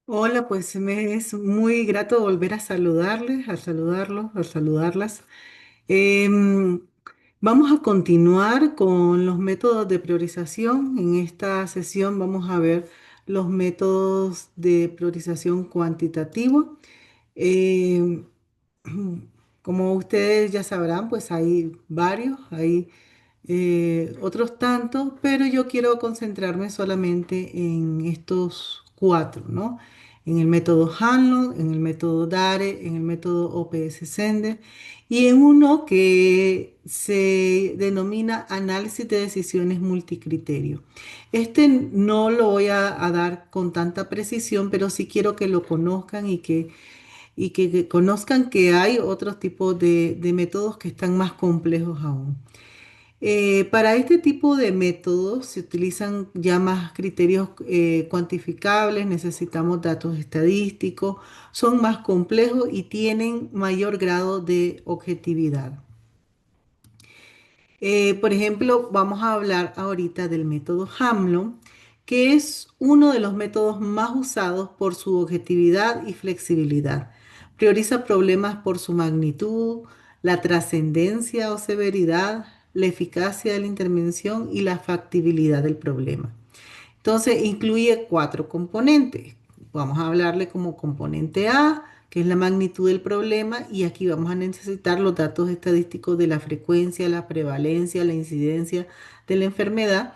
Hola, pues me es muy grato volver a saludarles, a saludarlos, a saludarlas. Em, Vamos a continuar con los métodos de priorización. En esta sesión vamos a ver los métodos de priorización cuantitativa. Em, Como ustedes ya sabrán, pues hay varios, hay otros tantos, pero yo quiero concentrarme solamente en estos cuatro, ¿no? En el método Hanlon, en el método DARE, en el método OPS-Sender y en uno que se denomina análisis de decisiones multicriterio. Este no lo voy a dar con tanta precisión, pero sí quiero que lo conozcan y que conozcan que hay otros tipos de métodos que están más complejos aún. Para este tipo de métodos se utilizan ya más criterios cuantificables, necesitamos datos estadísticos, son más complejos y tienen mayor grado de objetividad. Por ejemplo, vamos a hablar ahorita del método Hamlon, que es uno de los métodos más usados por su objetividad y flexibilidad. Prioriza problemas por su magnitud, la trascendencia o severidad, la eficacia de la intervención y la factibilidad del problema. Entonces, incluye cuatro componentes. Vamos a hablarle como componente A, que es la magnitud del problema, y aquí vamos a necesitar los datos estadísticos de la frecuencia, la prevalencia, la incidencia de la enfermedad.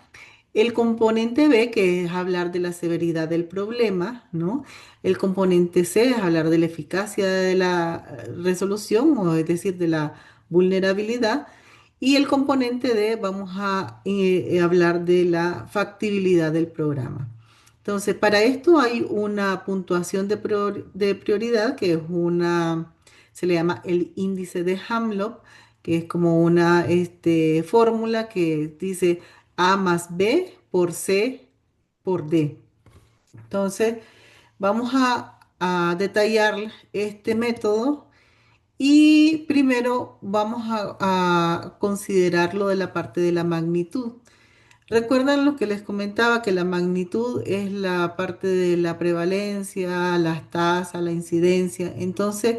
El componente B, que es hablar de la severidad del problema, ¿no? El componente C es hablar de la eficacia de la resolución, o es decir, de la vulnerabilidad. Y el componente D, vamos a hablar de la factibilidad del programa. Entonces, para esto hay una puntuación de prioridad, que es se le llama el índice de Hamlop, que es como una fórmula que dice A más B por C por D. Entonces, vamos a detallar este método y primero vamos a considerar lo de la parte de la magnitud. ¿Recuerdan lo que les comentaba? Que la magnitud es la parte de la prevalencia, las tasas, la incidencia. Entonces,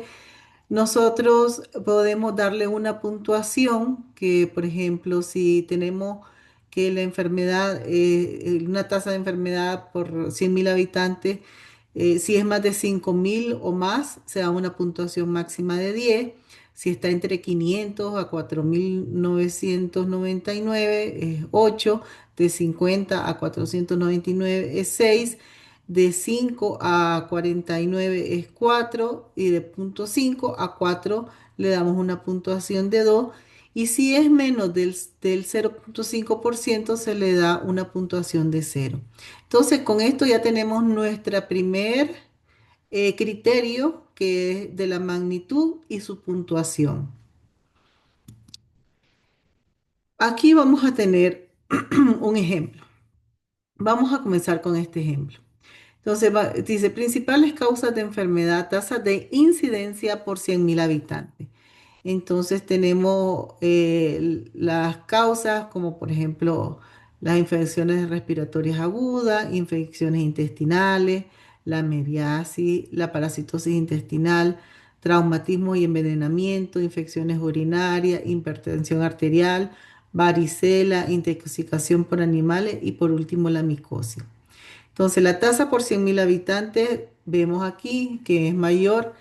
nosotros podemos darle una puntuación que, por ejemplo, si tenemos que la enfermedad, una tasa de enfermedad por 100.000 habitantes, si es más de 5.000 o más, se da una puntuación máxima de 10. Si está entre 500 a 4.999 es 8. De 50 a 499 es 6. De 5 a 49 es 4 y de punto 5 a 4 le damos una puntuación de 2 y si es menos del 0,5% se le da una puntuación de 0. Entonces con esto ya tenemos nuestra primer criterio que es de la magnitud y su puntuación. Aquí vamos a tener un ejemplo. Vamos a comenzar con este ejemplo. Entonces, dice, principales causas de enfermedad, tasas de incidencia por 100.000 habitantes. Entonces, tenemos las causas como, por ejemplo, las infecciones respiratorias agudas, infecciones intestinales, la mebiasis, la parasitosis intestinal, traumatismo y envenenamiento, infecciones urinarias, hipertensión arterial, varicela, intoxicación por animales y, por último, la micosis. Entonces, la tasa por 100.000 habitantes, vemos aquí que es mayor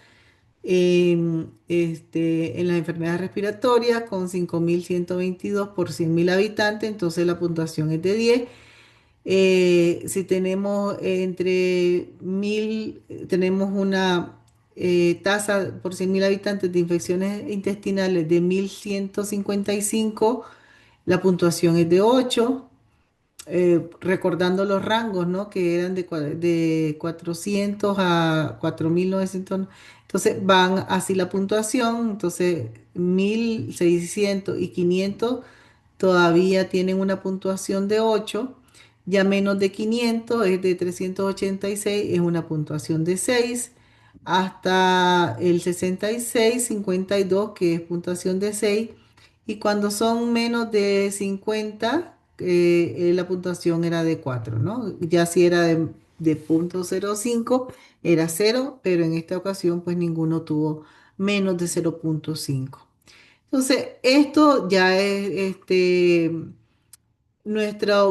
en las enfermedades respiratorias con 5.122 por 100.000 habitantes, entonces la puntuación es de 10. Si tenemos tenemos una tasa por 100.000 habitantes de infecciones intestinales de 1.155, la puntuación es de 8 recordando los rangos, ¿no? Que eran de 400 a 4.900. Entonces van así la puntuación. Entonces 1.600 y 500 todavía tienen una puntuación de 8. Ya menos de 500 es de 386, es una puntuación de 6. Hasta el 66, 52, que es puntuación de 6. Y cuando son menos de 50, la puntuación era de 4, ¿no? Ya si era de 0,05 era cero, pero en esta ocasión pues ninguno tuvo menos de 0,5. Entonces, esto ya es nuestra,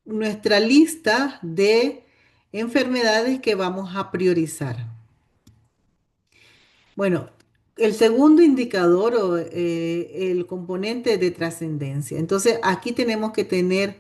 nuestra lista de enfermedades que vamos a priorizar. Bueno, el segundo indicador o el componente de trascendencia. Entonces, aquí tenemos que tener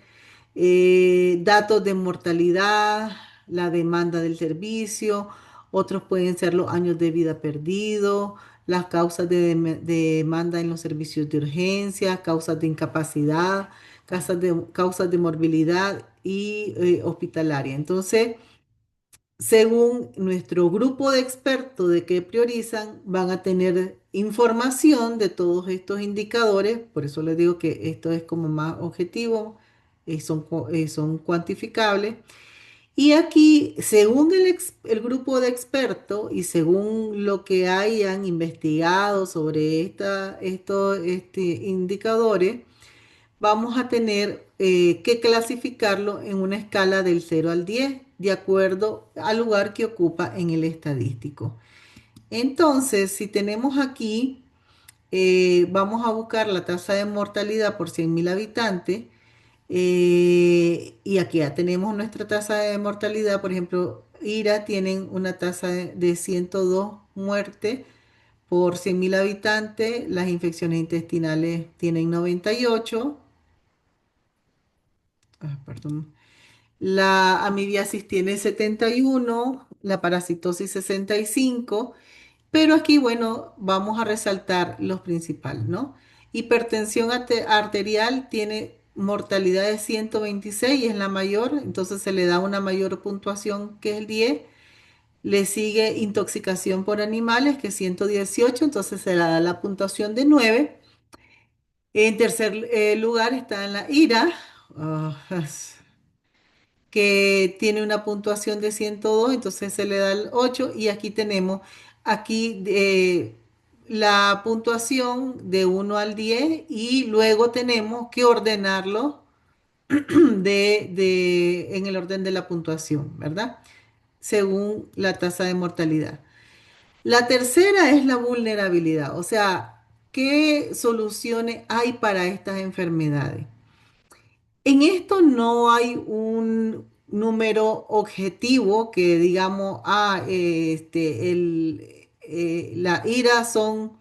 datos de mortalidad, la demanda del servicio, otros pueden ser los años de vida perdidos, las causas de demanda en los servicios de urgencia, causas de incapacidad, causas de morbilidad y hospitalaria. Entonces, según nuestro grupo de expertos de que priorizan, van a tener información de todos estos indicadores, por eso les digo que esto es como más objetivo, son cuantificables. Y aquí, según el grupo de expertos y según lo que hayan investigado sobre estos indicadores, vamos a tener que clasificarlo en una escala del 0 al 10 de acuerdo al lugar que ocupa en el estadístico. Entonces, si tenemos aquí, vamos a buscar la tasa de mortalidad por 100.000 habitantes. Y aquí ya tenemos nuestra tasa de mortalidad. Por ejemplo, IRA tienen una tasa de 102 muertes por 100.000 habitantes. Las infecciones intestinales tienen 98. Perdón. La amibiasis tiene 71, la parasitosis 65, pero aquí, bueno, vamos a resaltar los principales, ¿no? Hipertensión arterial tiene mortalidad de 126 y es la mayor, entonces se le da una mayor puntuación que es el 10. Le sigue intoxicación por animales, que es 118, entonces se le da la puntuación de 9. En tercer lugar está en la ira. Ah, que tiene una puntuación de 102, entonces se le da el 8 y aquí tenemos aquí la puntuación de 1 al 10 y luego tenemos que ordenarlo en el orden de la puntuación, ¿verdad? Según la tasa de mortalidad. La tercera es la vulnerabilidad, o sea, ¿qué soluciones hay para estas enfermedades? En esto no hay un número objetivo que digamos, la ira son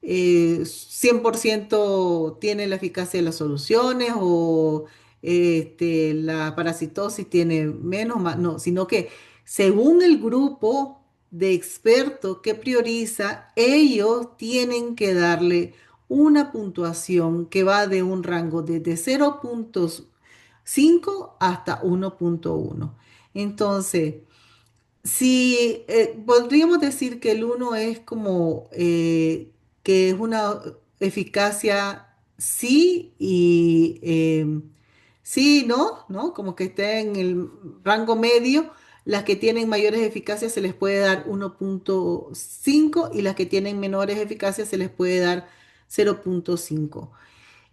100% tiene la eficacia de las soluciones o la parasitosis tiene menos, más, no, sino que según el grupo de expertos que prioriza, ellos tienen que darle una puntuación que va de un rango desde 0,5 hasta 1,1. Entonces, si podríamos decir que el uno es como que es una eficacia sí y sí, no, ¿no? Como que esté en el rango medio. Las que tienen mayores eficacias se les puede dar 1,5 y las que tienen menores eficacias se les puede dar 0,5.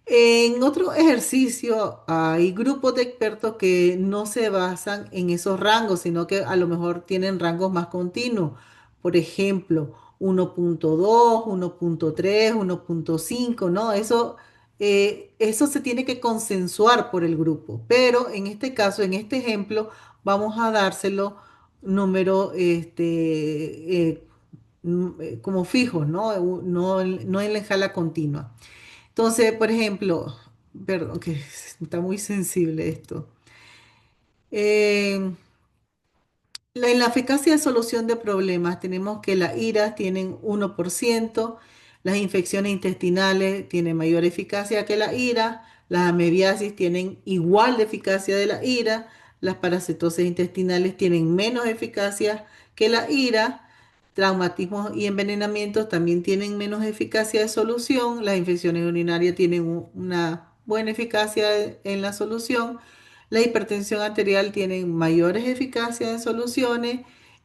En otro ejercicio hay grupos de expertos que no se basan en esos rangos, sino que a lo mejor tienen rangos más continuos. Por ejemplo, 1,2, 1,3, 1,5, ¿no? Eso se tiene que consensuar por el grupo. Pero en este caso, en este ejemplo, vamos a dárselo número como fijos, ¿no? No en la escala continua. Entonces, por ejemplo, perdón, que está muy sensible esto. Eh, en la eficacia de solución de problemas tenemos que las IRAs tienen 1%, las infecciones intestinales tienen mayor eficacia que la IRA, las amebiasis tienen igual de eficacia de la IRA, las parasitosis intestinales tienen menos eficacia que la IRA, traumatismos y envenenamientos también tienen menos eficacia de solución, las infecciones urinarias tienen una buena eficacia en la solución. La hipertensión arterial tiene mayores eficacias en soluciones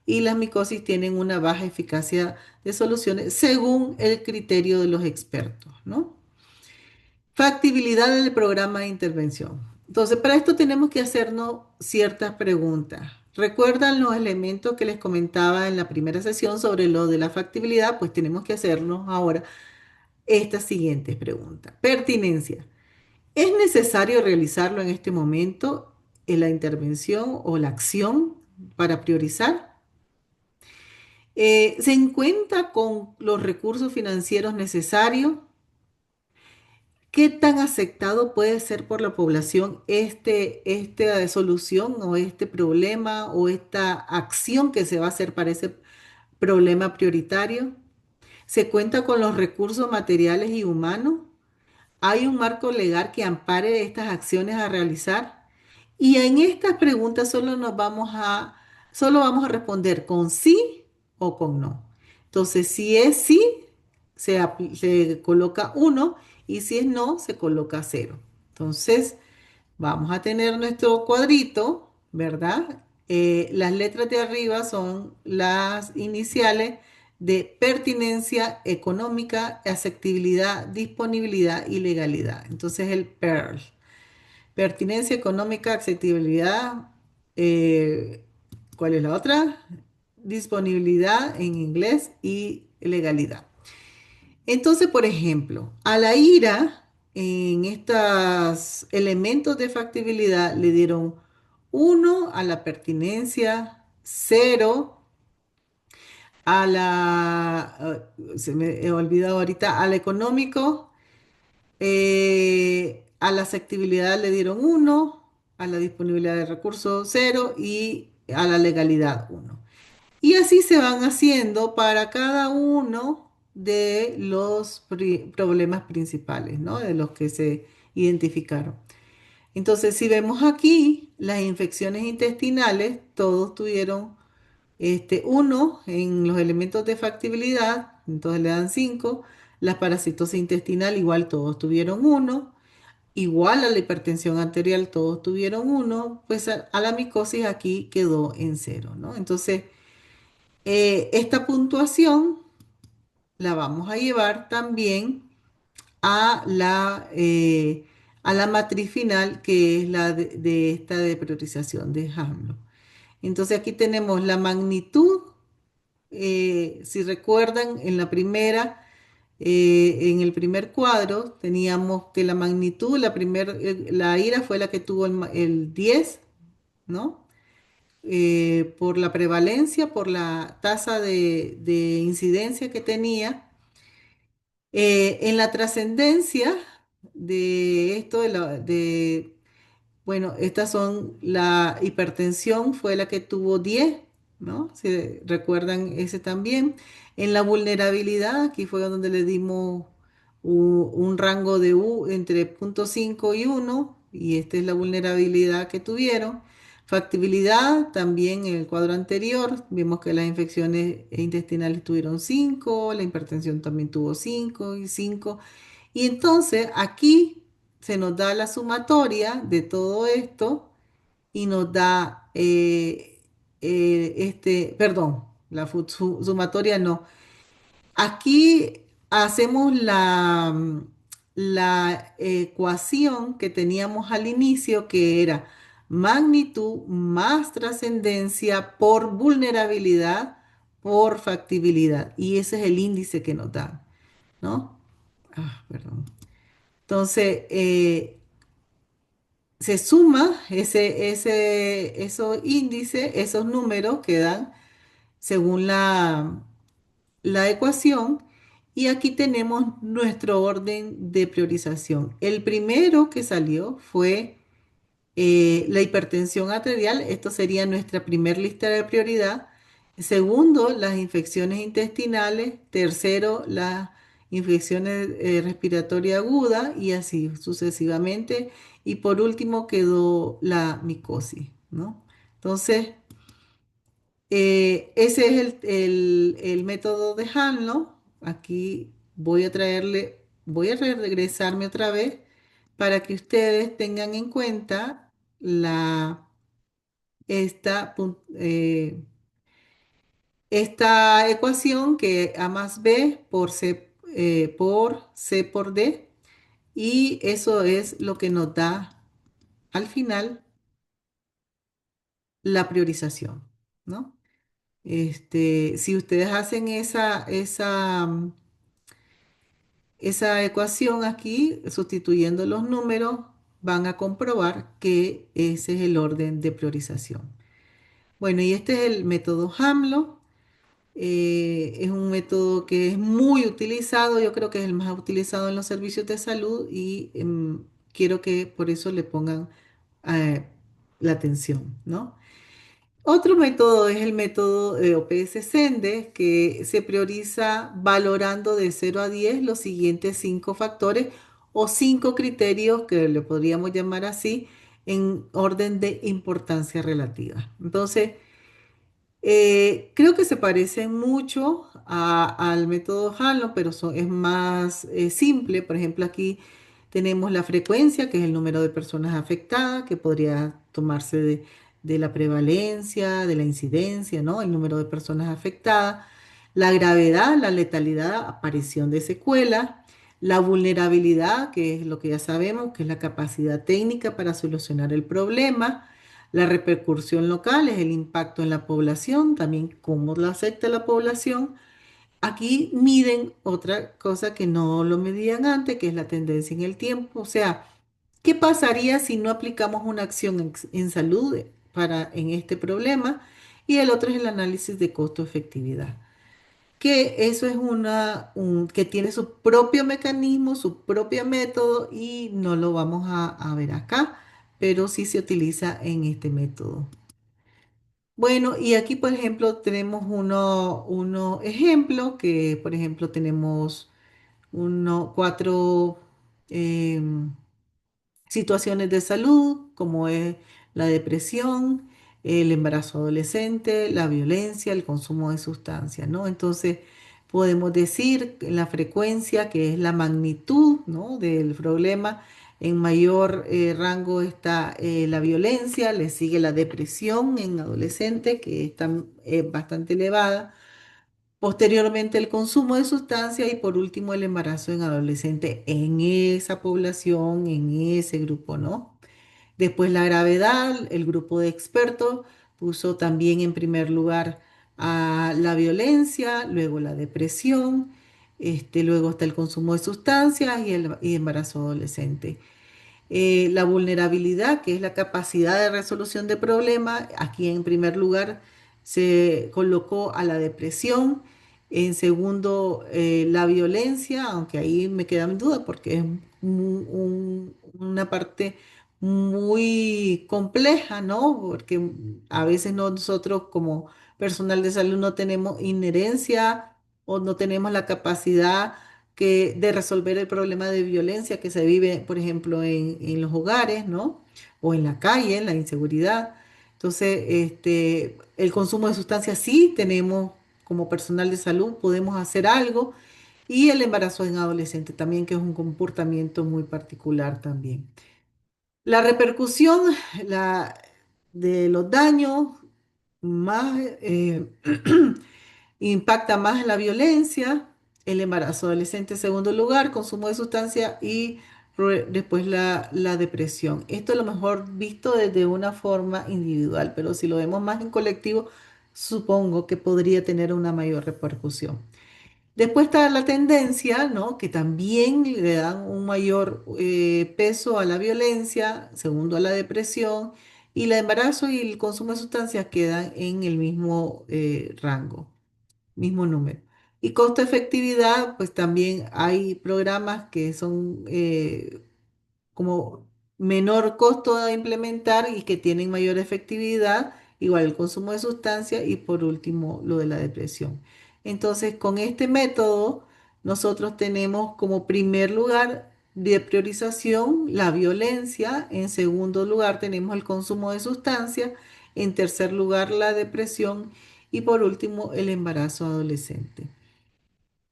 y las micosis tienen una baja eficacia de soluciones según el criterio de los expertos, ¿no? Factibilidad del programa de intervención. Entonces, para esto tenemos que hacernos ciertas preguntas. ¿Recuerdan los elementos que les comentaba en la primera sesión sobre lo de la factibilidad? Pues tenemos que hacernos ahora estas siguientes preguntas. Pertinencia. ¿Es necesario realizarlo en este momento en la intervención o la acción para priorizar? ¿Se cuenta con los recursos financieros necesarios? ¿Qué tan aceptado puede ser por la población esta solución o este problema o esta acción que se va a hacer para ese problema prioritario? ¿Se cuenta con los recursos materiales y humanos? ¿Hay un marco legal que ampare estas acciones a realizar? Y en estas preguntas solo vamos a responder con sí o con no. Entonces, si es sí, se coloca uno y si es no, se coloca cero. Entonces, vamos a tener nuestro cuadrito, ¿verdad? Las letras de arriba son las iniciales de pertinencia económica, aceptabilidad, disponibilidad y legalidad. Entonces, el PEARL. Pertinencia económica, accesibilidad. eh, ¿Cuál es la otra? Disponibilidad en inglés y legalidad. Entonces, por ejemplo, a la IRA, en estos elementos de factibilidad le dieron uno a la pertinencia, cero a se me he olvidado ahorita, al económico. A la aceptabilidad le dieron uno, a la disponibilidad de recursos cero y a la legalidad uno. Y así se van haciendo para cada uno de los problemas principales, ¿no? De los que se identificaron. Entonces, si vemos aquí, las infecciones intestinales, todos tuvieron uno en los elementos de factibilidad, entonces le dan 5. La parasitosis intestinal, igual todos tuvieron uno. Igual a la hipertensión arterial, todos tuvieron uno. Pues a la micosis aquí quedó en cero, ¿no? Entonces, esta puntuación la vamos a llevar también a la matriz final, que es la de esta de priorización de Hamlo. Entonces aquí tenemos la magnitud. Si recuerdan, en la primera, en el primer cuadro, teníamos que la magnitud, la ira fue la que tuvo el 10, ¿no? Por la prevalencia, por la tasa de incidencia que tenía. En la trascendencia de esto, bueno, estas son, la hipertensión fue la que tuvo 10, ¿no? Si recuerdan ese también. En la vulnerabilidad, aquí fue donde le dimos un rango de U entre 0,5 y 1, y esta es la vulnerabilidad que tuvieron. Factibilidad, también en el cuadro anterior, vimos que las infecciones intestinales tuvieron 5, la hipertensión también tuvo 5 y 5. Y entonces aquí se nos da la sumatoria de todo esto y nos da, perdón, sumatoria no. Aquí hacemos la ecuación que teníamos al inicio, que era magnitud más trascendencia por vulnerabilidad por factibilidad. Y ese es el índice que nos da, ¿no? Perdón. Entonces, se suma esos índices, esos números que dan según la ecuación, y aquí tenemos nuestro orden de priorización. El primero que salió fue la hipertensión arterial. Esto sería nuestra primer lista de prioridad. Segundo, las infecciones intestinales. Tercero, las infecciones respiratorias agudas y así sucesivamente. Y por último quedó la micosis, ¿no? Entonces, ese es el método de Hanlon. Aquí voy a regresarme otra vez para que ustedes tengan en cuenta esta, esta ecuación, que A más B por C por D, y eso es lo que nos da al final la priorización, ¿no? Si ustedes hacen esa ecuación aquí, sustituyendo los números, van a comprobar que ese es el orden de priorización. Bueno, y este es el método HAMLO. Es un método que es muy utilizado, yo creo que es el más utilizado en los servicios de salud y quiero que por eso le pongan eh, la atención, ¿no? Otro método es el método de OPS-SENDE, que se prioriza valorando de 0 a 10 los siguientes 5 factores o 5 criterios, que le podríamos llamar así, en orden de importancia relativa. Entonces, creo que se parecen mucho al método Hanlon, pero es más simple. Por ejemplo, aquí tenemos la frecuencia, que es el número de personas afectadas, que podría tomarse de la prevalencia, de la incidencia, ¿no? El número de personas afectadas, la gravedad, la letalidad, aparición de secuelas, la vulnerabilidad, que es lo que ya sabemos, que es la capacidad técnica para solucionar el problema. La repercusión local es el impacto en la población, también cómo lo afecta la población. Aquí miden otra cosa que no lo medían antes, que es la tendencia en el tiempo. O sea, ¿qué pasaría si no aplicamos una acción en salud en este problema? Y el otro es el análisis de costo-efectividad, que eso es que tiene su propio mecanismo, su propio método y no lo vamos a ver acá, pero sí se utiliza en este método. Bueno, y aquí, por ejemplo, tenemos uno ejemplo que, por ejemplo, tenemos cuatro em, situaciones de salud, como es la depresión, el embarazo adolescente, la violencia, el consumo de sustancias, ¿no? Entonces, podemos decir que la frecuencia, que es la magnitud, ¿no? del problema. En mayor rango está la violencia, le sigue la depresión en adolescente, que está bastante elevada. Posteriormente el consumo de sustancias y por último el embarazo en adolescente en esa población, en ese grupo, ¿no? Después la gravedad, el grupo de expertos puso también en primer lugar a la violencia, luego la depresión, luego está el consumo de sustancias y embarazo adolescente. La vulnerabilidad, que es la capacidad de resolución de problemas. Aquí en primer lugar se colocó a la depresión. En segundo, la violencia, aunque ahí me queda en duda porque es una parte muy compleja, ¿no? Porque a veces nosotros como personal de salud no tenemos inherencia o no tenemos la capacidad de resolver el problema de violencia que se vive, por ejemplo, en los hogares, ¿no? O en la calle, en la inseguridad. Entonces, el consumo de sustancias sí tenemos como personal de salud, podemos hacer algo. Y el embarazo en adolescente también, que es un comportamiento muy particular también. La repercusión de los daños más impacta más la violencia, el embarazo adolescente en segundo lugar, consumo de sustancias y después la depresión. Esto es lo mejor visto desde una forma individual, pero si lo vemos más en colectivo, supongo que podría tener una mayor repercusión. Después está la tendencia, ¿no? Que también le dan un mayor peso a la violencia, segundo a la depresión, y el embarazo y el consumo de sustancias quedan en el mismo rango, mismo número. Y costo-efectividad, pues también hay programas que son como menor costo de implementar y que tienen mayor efectividad, igual el consumo de sustancias y por último lo de la depresión. Entonces, con este método, nosotros tenemos como primer lugar de priorización la violencia, en segundo lugar tenemos el consumo de sustancias, en tercer lugar la depresión y por último el embarazo adolescente.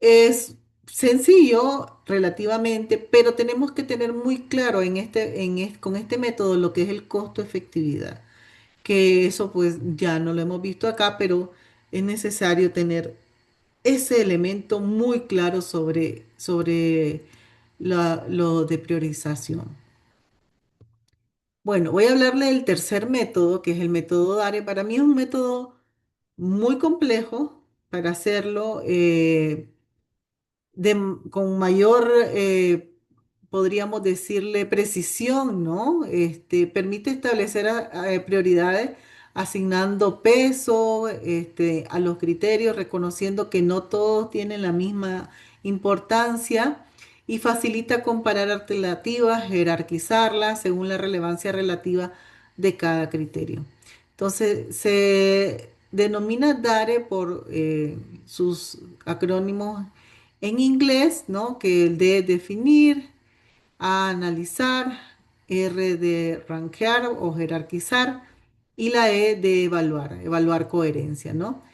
Es sencillo relativamente, pero tenemos que tener muy claro con este método lo que es el costo-efectividad, que eso pues ya no lo hemos visto acá, pero es necesario tener ese elemento muy claro sobre lo de priorización. Bueno, voy a hablarle del tercer método, que es el método DARE. Para mí es un método muy complejo para hacerlo. Con mayor, podríamos decirle, precisión, ¿no? Permite establecer prioridades asignando peso, a los criterios, reconociendo que no todos tienen la misma importancia y facilita comparar alternativas, jerarquizarlas según la relevancia relativa de cada criterio. Entonces, se denomina DARE por sus acrónimos en inglés, ¿no? Que el D es definir, A analizar, R de rankear o jerarquizar y la E de evaluar, evaluar coherencia, ¿no?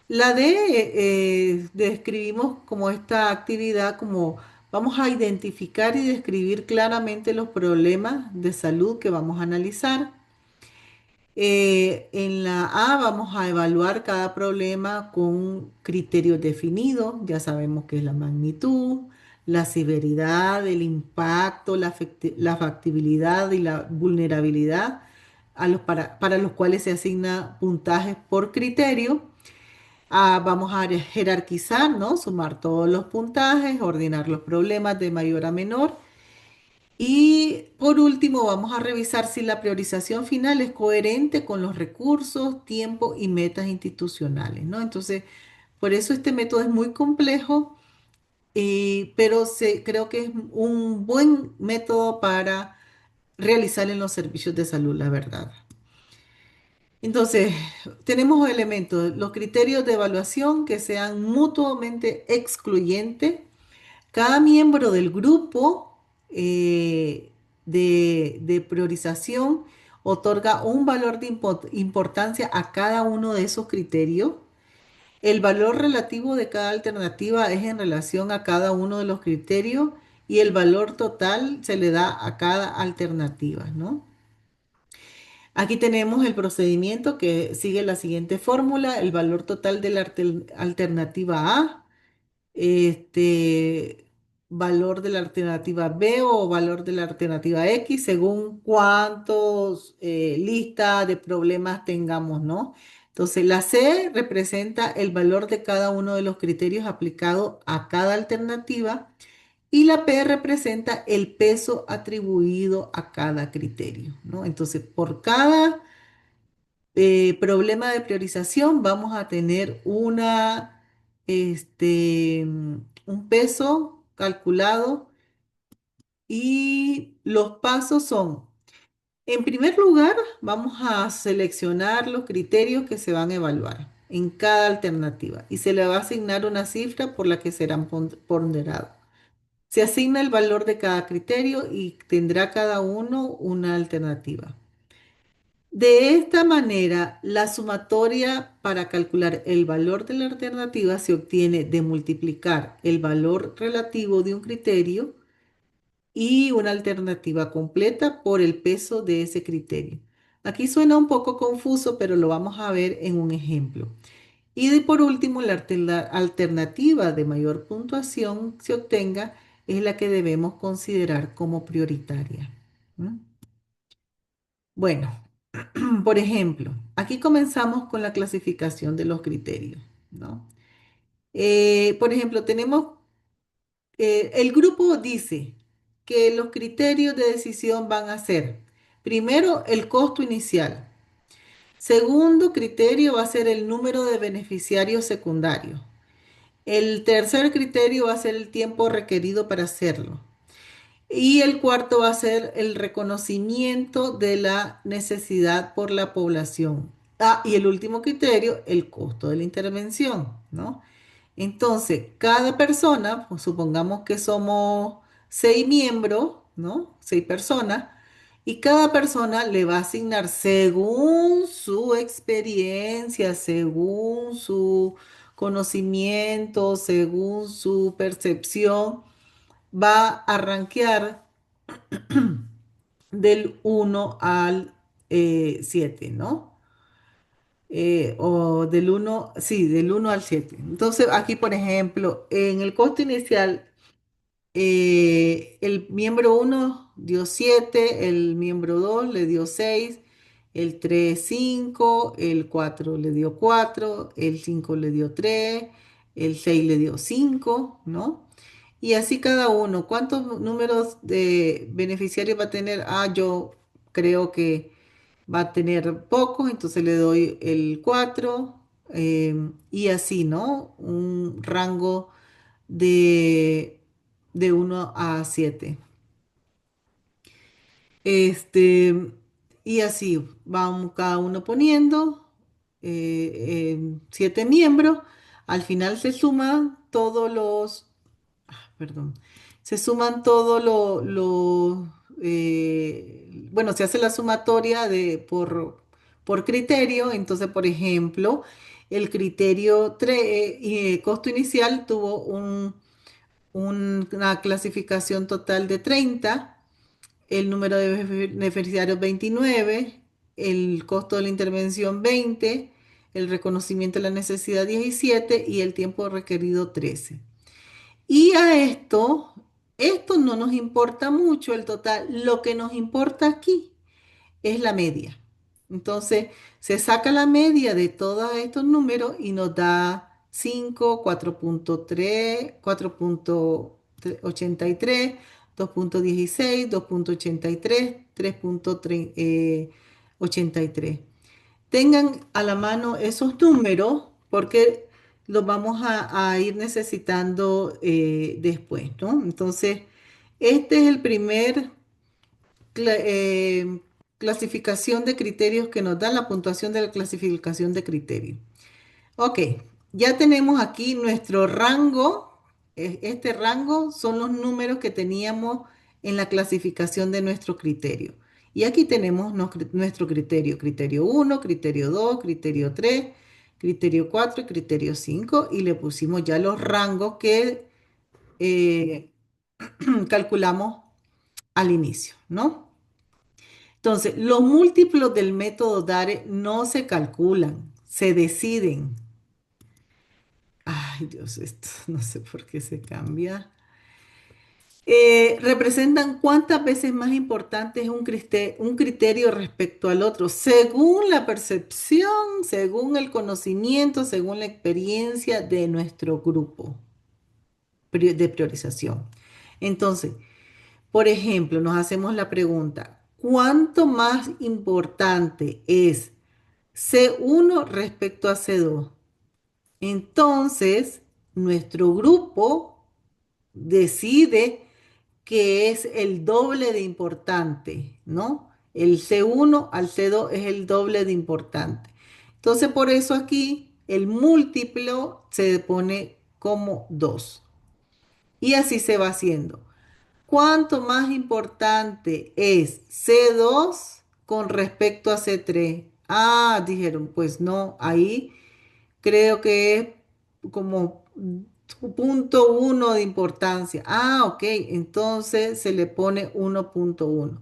La D describimos como esta actividad como vamos a identificar y describir claramente los problemas de salud que vamos a analizar. En la A vamos a evaluar cada problema con criterios definidos. Ya sabemos que es la magnitud, la severidad, el impacto, la factibilidad y la vulnerabilidad para los cuales se asigna puntajes por criterio. Vamos a jerarquizar, ¿no? Sumar todos los puntajes, ordenar los problemas de mayor a menor. Y por último, vamos a revisar si la priorización final es coherente con los recursos, tiempo y metas institucionales, ¿no? Entonces, por eso este método es muy complejo, pero creo que es un buen método para realizar en los servicios de salud, la verdad. Entonces, tenemos elementos, los criterios de evaluación que sean mutuamente excluyentes. Cada miembro del grupo de priorización otorga un valor de importancia a cada uno de esos criterios. El valor relativo de cada alternativa es en relación a cada uno de los criterios y el valor total se le da a cada alternativa, ¿no? Aquí tenemos el procedimiento que sigue la siguiente fórmula: el valor total de la alternativa A, este valor de la alternativa B o valor de la alternativa X, según cuántos listas de problemas tengamos, ¿no? Entonces, la C representa el valor de cada uno de los criterios aplicado a cada alternativa y la P representa el peso atribuido a cada criterio, ¿no? Entonces, por cada problema de priorización vamos a tener un peso calculado y los pasos son, en primer lugar, vamos a seleccionar los criterios que se van a evaluar en cada alternativa y se le va a asignar una cifra por la que serán ponderados. Se asigna el valor de cada criterio y tendrá cada uno una alternativa. De esta manera, la sumatoria para calcular el valor de la alternativa se obtiene de multiplicar el valor relativo de un criterio y una alternativa completa por el peso de ese criterio. Aquí suena un poco confuso, pero lo vamos a ver en un ejemplo. Por último, la alternativa de mayor puntuación se obtenga es la que debemos considerar como prioritaria. ¿Mm? Bueno. Por ejemplo, aquí comenzamos con la clasificación de los criterios, ¿no? Por ejemplo, el grupo dice que los criterios de decisión van a ser, primero, el costo inicial. Segundo criterio va a ser el número de beneficiarios secundarios. El tercer criterio va a ser el tiempo requerido para hacerlo. Y el cuarto va a ser el reconocimiento de la necesidad por la población. Y el último criterio, el costo de la intervención, ¿no? Entonces, cada persona, pues supongamos que somos 6 miembros, ¿no? 6 personas, y cada persona le va a asignar según su experiencia, según su conocimiento, según su percepción, va a rankear del 1 al 7, ¿no? O del 1, sí, del 1 al 7. Entonces, aquí, por ejemplo, en el costo inicial, El miembro uno dio 7, el miembro 2 le dio 6, el 3 5, el 4 le dio 4, el 5 le dio 3, el 6 le dio 5, ¿no? Y así cada uno. ¿Cuántos números de beneficiarios va a tener? Ah, yo creo que va a tener pocos, entonces le doy el 4, y así, ¿no? Un rango de, de 1 a 7. Este, y así vamos cada uno poniendo 7 miembros. Al final se suman todos los, perdón, se suman todos bueno, se hace la sumatoria por criterio. Entonces, por ejemplo, el criterio costo inicial tuvo una clasificación total de 30, el número de beneficiarios 29, el costo de la intervención 20, el reconocimiento de la necesidad 17 y el tiempo requerido 13. Y esto no nos importa mucho el total, lo que nos importa aquí es la media. Entonces, se saca la media de todos estos números y nos da 5, 4.3, 4.83, 2.16, 2.83, 3.83. Tengan a la mano esos números porque los vamos a ir necesitando después, ¿no? Entonces, este es el primer cla- eh, clasificación de criterios que nos da la puntuación de la clasificación de criterios. Ok, ya tenemos aquí nuestro rango. Este rango son los números que teníamos en la clasificación de nuestro criterio. Y aquí tenemos nuestro criterio. Criterio uno, criterio 2, criterio 3, criterio 4 y criterio 5. Y le pusimos ya los rangos que eh, calculamos al inicio, ¿no? Entonces, los múltiplos del método DARE no se calculan, se deciden. Ay, Dios, esto no sé por qué se cambia. Representan cuántas veces más importante es un criterio respecto al otro, según la percepción, según el conocimiento, según la experiencia de nuestro grupo de priorización. Entonces, por ejemplo, nos hacemos la pregunta, ¿cuánto más importante es C1 respecto a C2? Entonces, nuestro grupo decide que es el doble de importante, ¿no? El C1 al C2 es el doble de importante. Entonces, por eso aquí el múltiplo se pone como 2. Y así se va haciendo. ¿Cuánto más importante es C2 con respecto a C3? Ah, dijeron, pues no, ahí creo que es como 0.1 de importancia. Ah, ok, entonces se le pone 1.1.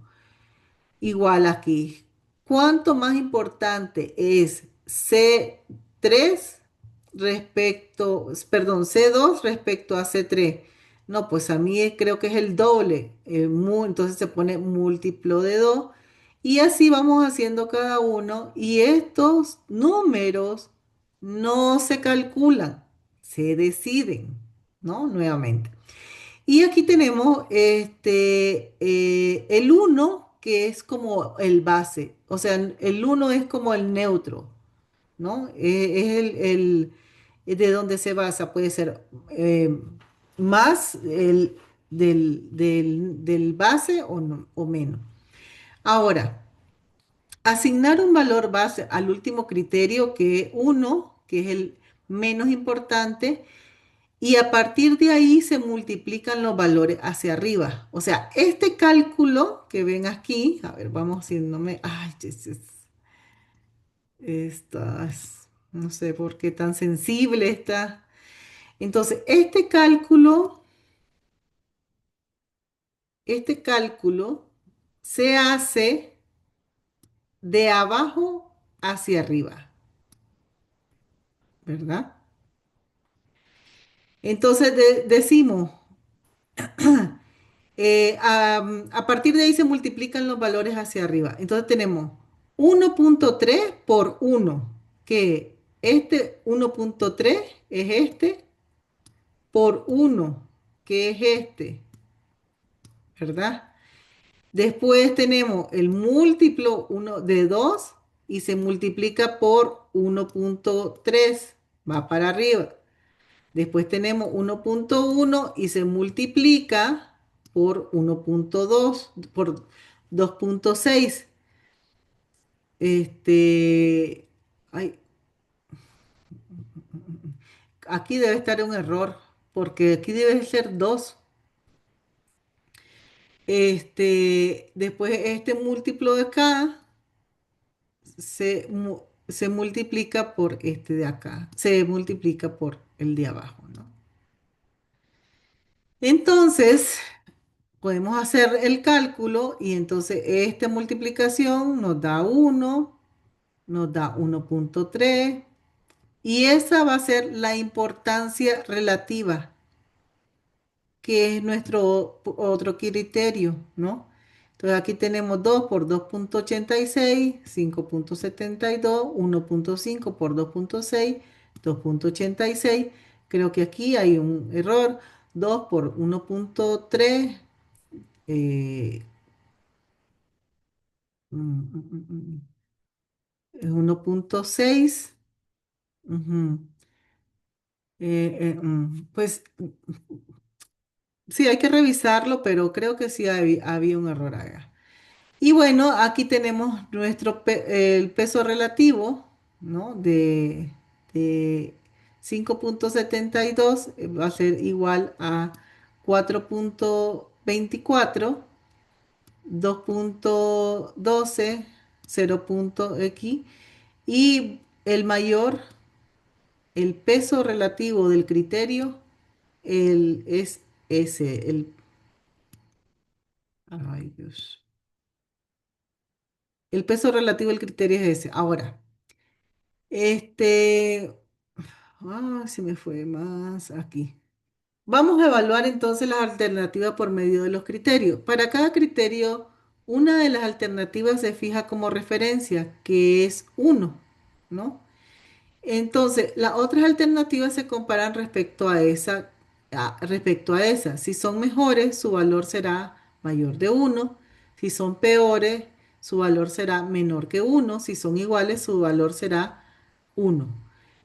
Igual aquí. ¿Cuánto más importante es C3 perdón, C2 respecto a C3? No, pues a mí creo que es el doble. Entonces se pone múltiplo de 2. Y así vamos haciendo cada uno. Y estos números no se calculan, se deciden, ¿no? Nuevamente. Y aquí tenemos el uno que es como el base, o sea, el uno es como el neutro, ¿no? Es de donde se basa, puede ser más del base o menos. Ahora, asignar un valor base al último criterio, que es uno, que es el menos importante, y a partir de ahí se multiplican los valores hacia arriba. O sea, este cálculo que ven aquí, a ver, vamos haciéndome, ay, no sé por qué tan sensible está. Entonces, este cálculo se hace de abajo hacia arriba, ¿verdad? Entonces decimos, A partir de ahí se multiplican los valores hacia arriba. Entonces tenemos 1.3 por 1, que este 1.3 es este, por 1, que es este, ¿verdad? Después tenemos el múltiplo uno de 2 y se multiplica por 1.3, va para arriba. Después tenemos 1.1 y se multiplica por 1.2, por 2.6. Este, ay, aquí debe estar un error, porque aquí debe ser 2. Después este múltiplo de acá se multiplica por este de acá, se multiplica por el de abajo, ¿no? Entonces, podemos hacer el cálculo y entonces esta multiplicación nos da 1, nos da 1.3 y esa va a ser la importancia relativa, que es nuestro otro criterio, ¿no? Entonces aquí tenemos 2 por 2.86, 5.72, 1.5 por 2.6, 2.86. Creo que aquí hay un error. 2 por 1.3, eh, es 1.6. Ujú. Pues sí, hay que revisarlo, pero creo que sí había un error acá. Y bueno, aquí tenemos el peso relativo, ¿no? De 5.72 va a ser igual a 4.24, 2.12, 0.x y el mayor, el peso relativo del criterio, es ese, ay Dios, el peso relativo del criterio es ese. Ahora, este, se me fue más aquí. Vamos a evaluar entonces las alternativas por medio de los criterios. Para cada criterio, una de las alternativas se fija como referencia, que es uno, ¿no? Entonces, las otras alternativas se comparan respecto a esa. Si son mejores, su valor será mayor de uno. Si son peores, su valor será menor que uno. Si son iguales, su valor será uno.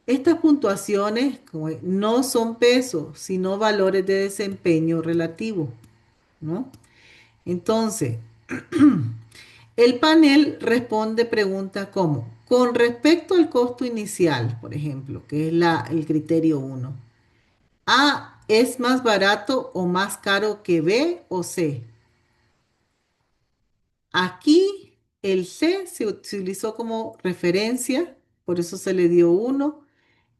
Estas puntuaciones no son pesos, sino valores de desempeño relativo, ¿no? Entonces, el panel responde preguntas como, con respecto al costo inicial, por ejemplo, que es el criterio uno, A es más barato o más caro que B o C. Aquí el C se utilizó como referencia, por eso se le dio uno.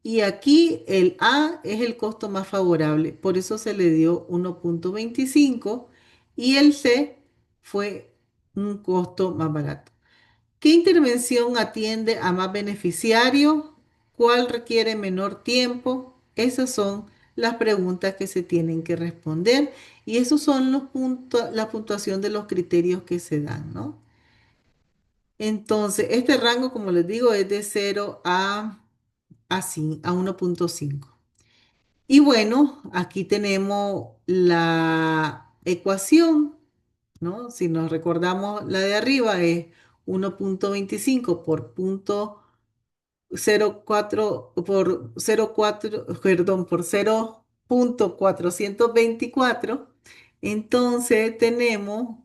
Y aquí el A es el costo más favorable, por eso se le dio 1.25 y el C fue un costo más barato. ¿Qué intervención atiende a más beneficiarios? ¿Cuál requiere menor tiempo? Esas son las preguntas que se tienen que responder y esos son los puntos, la puntuación de los criterios que se dan, ¿no? Entonces, este rango, como les digo, es de 0 a 1.5. Y bueno, aquí tenemos la ecuación, ¿no? Si nos recordamos la de arriba es 1.25 por 0.04 por 0.4, perdón, por 0.424. Entonces tenemos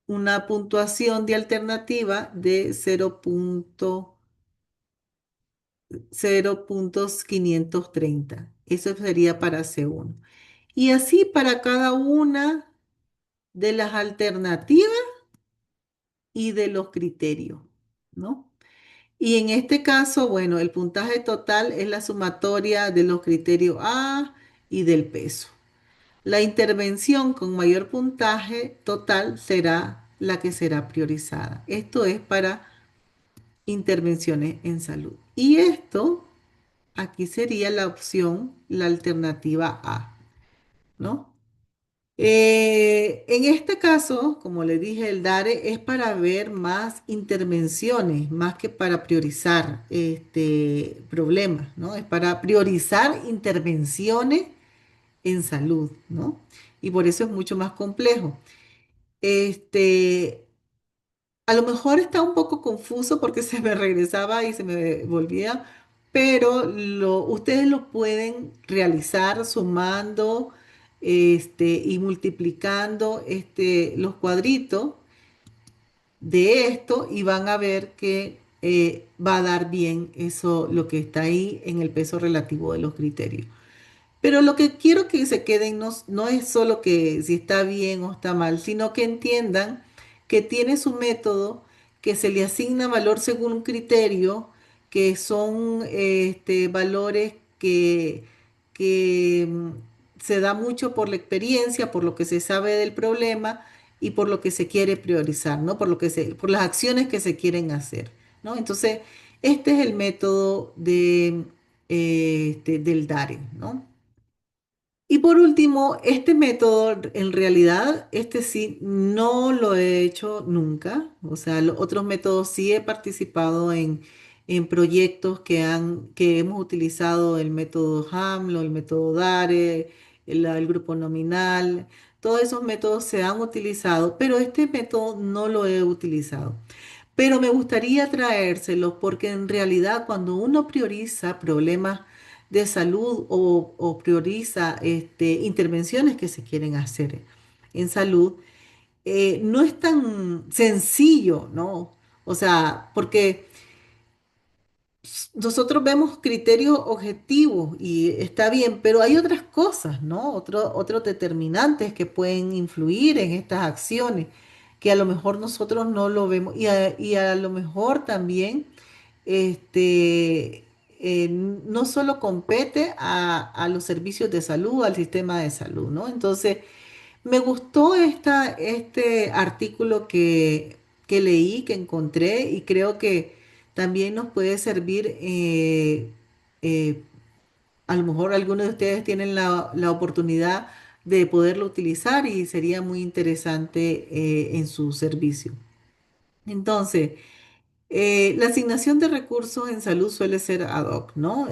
una puntuación de alternativa de 0.530. Eso sería para C1. Y así para cada una de las alternativas y de los criterios, ¿no? Y en este caso, bueno, el puntaje total es la sumatoria de los criterios A y del peso. La intervención con mayor puntaje total será la que será priorizada. Esto es para intervenciones en salud. Y esto aquí sería la opción, la alternativa A, ¿no? En este caso, como le dije, el DARE es para ver más intervenciones, más que para priorizar problemas, ¿no? Es para priorizar intervenciones en salud, ¿no? Y por eso es mucho más complejo. Este, a lo mejor está un poco confuso porque se me regresaba y se me volvía, pero ustedes lo pueden realizar sumando y multiplicando los cuadritos de esto y van a ver que va a dar bien eso, lo que está ahí en el peso relativo de los criterios. Pero lo que quiero que se queden no es solo que si está bien o está mal, sino que entiendan que tiene su método, que se le asigna valor según un criterio, que son valores que se da mucho por la experiencia, por lo que se sabe del problema y por lo que se quiere priorizar, ¿no? Por las acciones que se quieren hacer, ¿no? Entonces, este es el método del DARE, ¿no? Y por último, este método, en realidad, este sí no lo he hecho nunca. O sea, los otros métodos sí he participado en proyectos que hemos utilizado el método HAMLO, el método DARE, el grupo nominal. Todos esos métodos se han utilizado, pero este método no lo he utilizado. Pero me gustaría traérselos porque en realidad cuando uno prioriza problemas de salud o prioriza intervenciones que se quieren hacer en salud, no es tan sencillo, ¿no? O sea, porque nosotros vemos criterios objetivos y está bien, pero hay otras cosas, ¿no? Otros determinantes que pueden influir en estas acciones que a lo mejor nosotros no lo vemos y a lo mejor también no solo compete a los servicios de salud, al sistema de salud, ¿no? Entonces, me gustó este artículo que leí, que encontré, y creo que también nos puede servir. Eh, a lo mejor algunos de ustedes tienen la oportunidad de poderlo utilizar y sería muy interesante en su servicio. Entonces, la asignación de recursos en salud suele ser ad hoc, ¿no?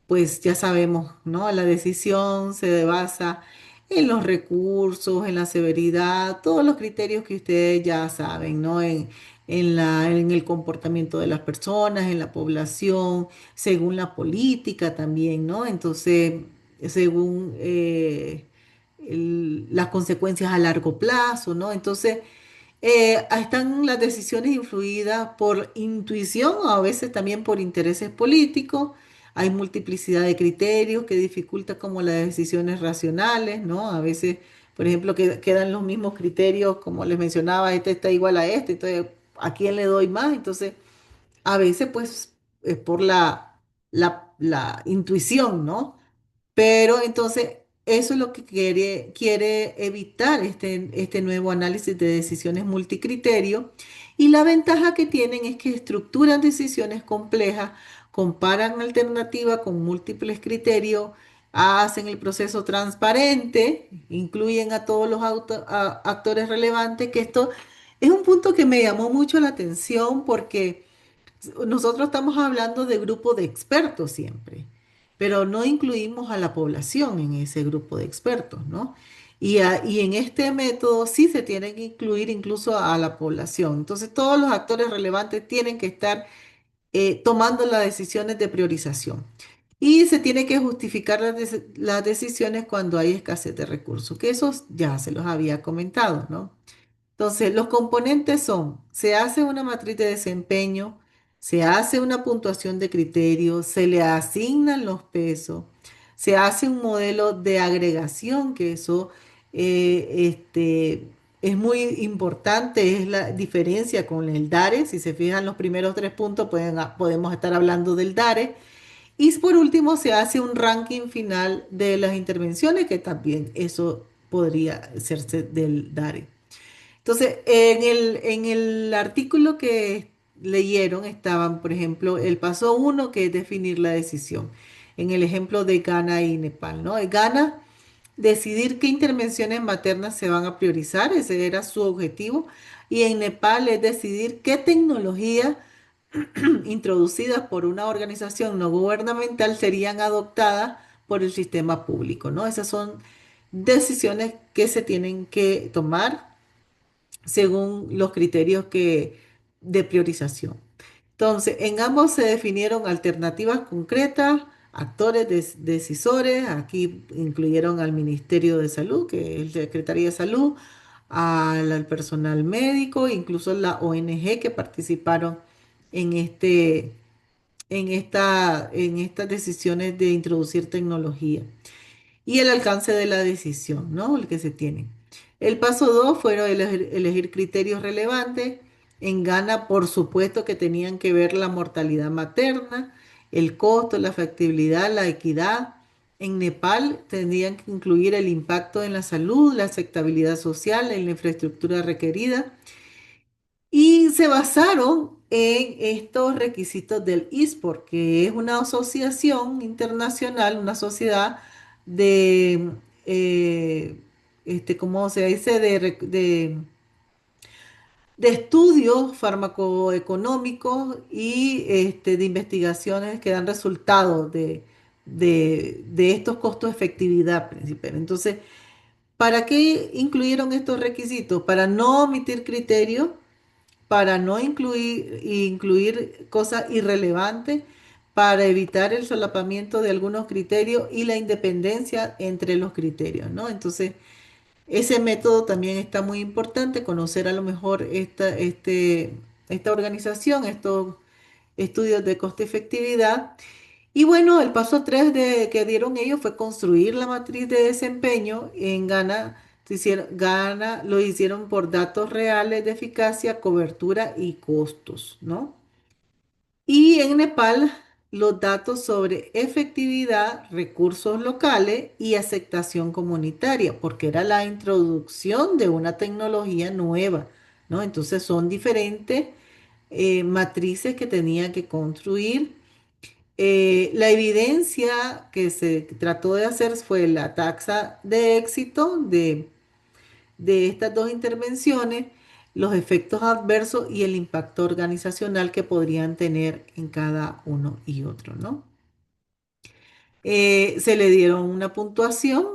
Pues ya sabemos, ¿no? La decisión se basa en los recursos, en la severidad, todos los criterios que ustedes ya saben, ¿no? En el comportamiento de las personas, en la población, según la política también, ¿no? Entonces, según las consecuencias a largo plazo, ¿no? Entonces, están las decisiones influidas por intuición o a veces también por intereses políticos. Hay multiplicidad de criterios que dificulta como las decisiones racionales, ¿no? A veces, por ejemplo, que quedan los mismos criterios, como les mencionaba, este está igual a este, entonces, ¿a quién le doy más? Entonces, a veces, pues, es por la intuición, ¿no? Pero entonces, eso es lo que quiere evitar este nuevo análisis de decisiones multicriterio. Y la ventaja que tienen es que estructuran decisiones complejas, comparan alternativas con múltiples criterios, hacen el proceso transparente, incluyen a todos los actores relevantes, que esto es un punto que me llamó mucho la atención porque nosotros estamos hablando de grupo de expertos siempre, pero no incluimos a la población en ese grupo de expertos, ¿no? Y en este método sí se tiene que incluir incluso a la población. Entonces, todos los actores relevantes tienen que estar tomando las decisiones de priorización. Y se tiene que justificar las decisiones cuando hay escasez de recursos, que esos ya se los había comentado, ¿no? Entonces, los componentes son, se hace una matriz de desempeño, se hace una puntuación de criterios, se le asignan los pesos, se hace un modelo de agregación, que eso es muy importante, es la diferencia con el DARE. Si se fijan los primeros tres puntos, podemos estar hablando del DARE. Y por último, se hace un ranking final de las intervenciones, que también eso podría hacerse del DARE. Entonces, en el artículo que leyeron estaban, por ejemplo, el paso uno, que es definir la decisión, en el ejemplo de Ghana y Nepal, ¿no? Ghana decidir qué intervenciones maternas se van a priorizar, ese era su objetivo. Y en Nepal es decidir qué tecnología introducidas por una organización no gubernamental serían adoptadas por el sistema público, ¿no? Esas son decisiones que se tienen que tomar según los criterios de priorización. Entonces, en ambos se definieron alternativas concretas, actores decisores, aquí incluyeron al Ministerio de Salud, que es el Secretaría de Salud, al personal médico, incluso la ONG que participaron en en estas decisiones de introducir tecnología y el alcance de la decisión, ¿no? El que se tiene. El paso 2 fueron elegir criterios relevantes. En Ghana, por supuesto que tenían que ver la mortalidad materna, el costo, la factibilidad, la equidad. En Nepal tendrían que incluir el impacto en la salud, la aceptabilidad social, en la infraestructura requerida y se basaron en estos requisitos del ISPOR, que es una asociación internacional, una sociedad de, ¿cómo se dice? De estudios farmacoeconómicos y de investigaciones que dan resultados de estos costos de efectividad principal. Entonces, ¿para qué incluyeron estos requisitos? Para no omitir criterios, para no incluir cosas irrelevantes, para evitar el solapamiento de algunos criterios y la independencia entre los criterios, ¿no? Entonces, ese método también está muy importante, conocer a lo mejor esta organización, estos estudios de coste-efectividad. Y bueno, el paso 3 que dieron ellos fue construir la matriz de desempeño. En Ghana, Ghana lo hicieron por datos reales de eficacia, cobertura y costos, ¿no? Y en Nepal, los datos sobre efectividad, recursos locales y aceptación comunitaria, porque era la introducción de una tecnología nueva, ¿no? Entonces son diferentes matrices que tenían que construir. La evidencia que se trató de hacer fue la taxa de éxito de estas dos intervenciones, los efectos adversos y el impacto organizacional que podrían tener en cada uno y otro, ¿no? Se le dieron una puntuación,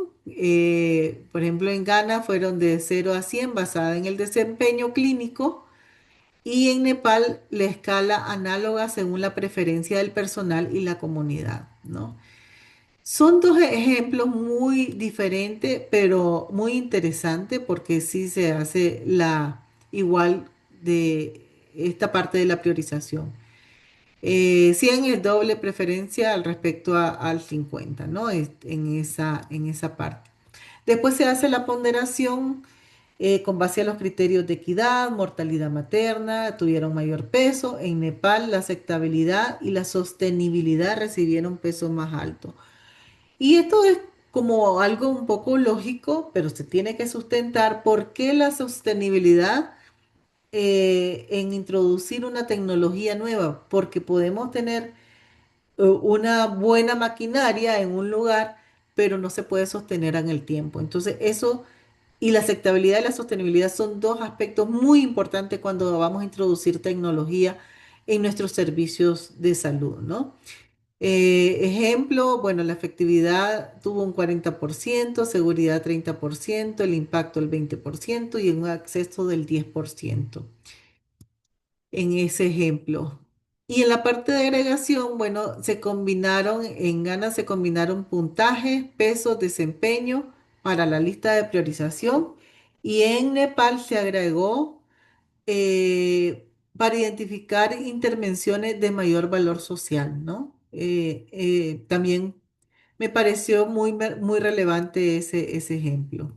por ejemplo, en Ghana fueron de 0 a 100 basada en el desempeño clínico y en Nepal la escala análoga según la preferencia del personal y la comunidad, ¿no? Son dos ejemplos muy diferentes, pero muy interesantes porque sí se hace la igual de esta parte de la priorización. 100 es doble preferencia al respecto al 50, ¿no? En esa parte. Después se hace la ponderación con base a los criterios de equidad, mortalidad materna, tuvieron mayor peso. En Nepal, la aceptabilidad y la sostenibilidad recibieron peso más alto. Y esto es como algo un poco lógico, pero se tiene que sustentar. ¿Por qué la sostenibilidad en introducir una tecnología nueva? Porque podemos tener una buena maquinaria en un lugar, pero no se puede sostener en el tiempo. Entonces, eso y la aceptabilidad y la sostenibilidad son dos aspectos muy importantes cuando vamos a introducir tecnología en nuestros servicios de salud, ¿no? Ejemplo, bueno, la efectividad tuvo un 40%, seguridad 30%, el impacto el 20% y un acceso del 10% en ese ejemplo. Y en la parte de agregación, bueno, en Ghana se combinaron puntajes, pesos, desempeño para la lista de priorización y en Nepal se agregó para identificar intervenciones de mayor valor social, ¿no? También me pareció muy relevante ese ejemplo.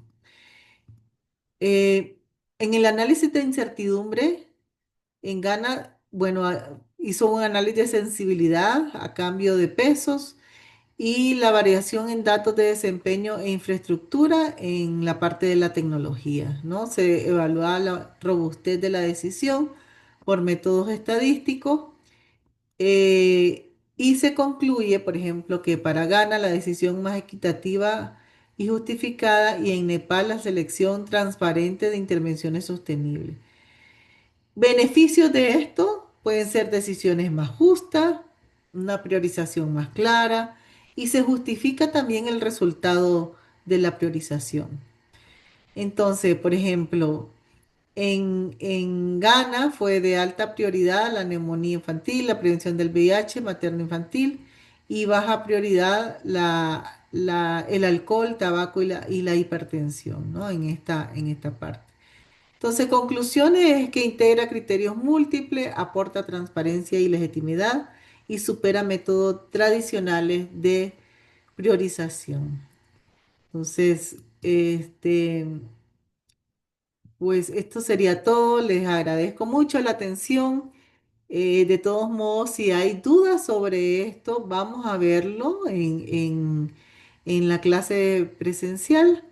Eh, en el análisis de incertidumbre, en Ghana, bueno, hizo un análisis de sensibilidad a cambio de pesos y la variación en datos de desempeño e infraestructura en la parte de la tecnología, ¿no? Se evalúa la robustez de la decisión por métodos estadísticos y se concluye, por ejemplo, que para Ghana la decisión más equitativa y justificada, y en Nepal la selección transparente de intervenciones sostenibles. Beneficios de esto pueden ser decisiones más justas, una priorización más clara y se justifica también el resultado de la priorización. Entonces, por ejemplo, en Ghana fue de alta prioridad la neumonía infantil, la prevención del VIH materno-infantil y baja prioridad el alcohol, tabaco y la hipertensión, ¿no? En esta parte. Entonces, conclusiones es que integra criterios múltiples, aporta transparencia y legitimidad y supera métodos tradicionales de priorización. Entonces, pues esto sería todo. Les agradezco mucho la atención. De todos modos, si hay dudas sobre esto, vamos a verlo en la clase presencial,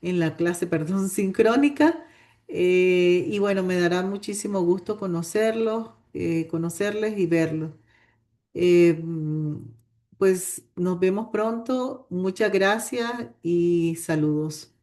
en la clase, perdón, sincrónica. Y bueno, me dará muchísimo gusto conocerlos, conocerles y verlos. Pues nos vemos pronto. Muchas gracias y saludos.